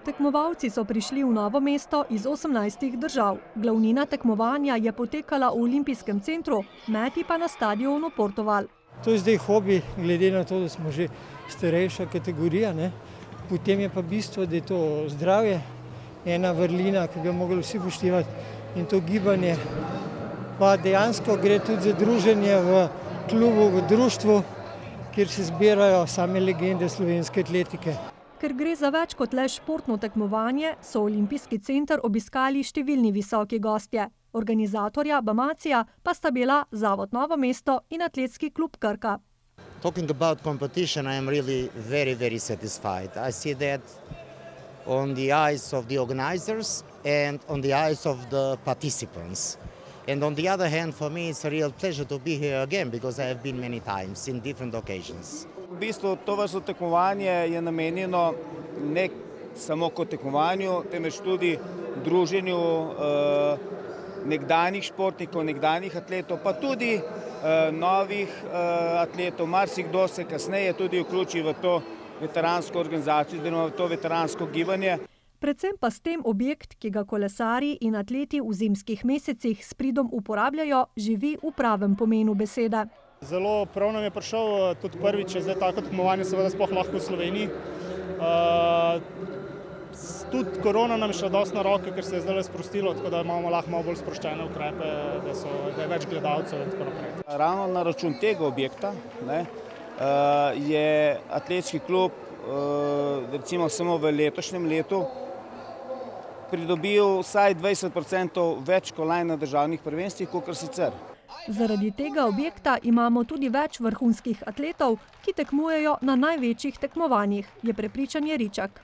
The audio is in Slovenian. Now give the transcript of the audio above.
Tekmovalci so prišli v Novo mesto iz 18 držav. Glavnina tekmovanja je potekala v Olimpijskem centru, meti pa na stadionu Portoval. To je zdaj hobi, glede na to, da smo že starejša kategorija, ne. Potem je pa bistvo, da je to zdravje, ena vrlina, ki bi jo mogli vsi upoštevati, in to gibanje. Pa dejansko gre tudi za druženje v klubu, v društvu, kjer se zbirajo same legende slovenske atletike. Ker gre za več kot le športno tekmovanje, so Olimpijski center obiskali številni visoki gostje. Organizatorja Bamacija pa sta bila Zavod Novo mesto in Atletski klub Krka. Talking about competition, I am really very satisfied. I see that on the eyes of the organizers and on the eyes of the participants. And on the other hand, for me, it's a real pleasure to be here again because I have been many times in different occasions. V bistvu tovrstno tekmovanje je namenjeno ne samo kot tekmovanju, temveč tudi druženju nekdanjih športnikov, nekdanjih atletov, pa tudi novih atletov. Marsikdo se kasneje tudi vključi v to veteransko organizacijo, oziroma v to veteransko gibanje. Predvsem pa s tem objekt, ki ga kolesarji in atleti v zimskih mesecih s pridom uporabljajo, živi v pravem pomenu besede. Zelo prav nam je prišel, tudi prvič je zdaj tako tekmovanje seveda sploh lahko v Sloveniji. Tudi korona nam je šla dosti na roke, ker se je zdaj sprostilo, tako da imamo lahko malo bolj sproščene ukrepe, da je več gledalcev in tako naprej. Ravno na račun tega objekta je atletski klub recimo samo v letošnjem letu pridobil vsaj 20% več kolajn na državnih prvenstvih, kakor sicer. Zaradi tega objekta imamo tudi več vrhunskih atletov, ki tekmujejo na največjih tekmovanjih, je prepričan Jeričak.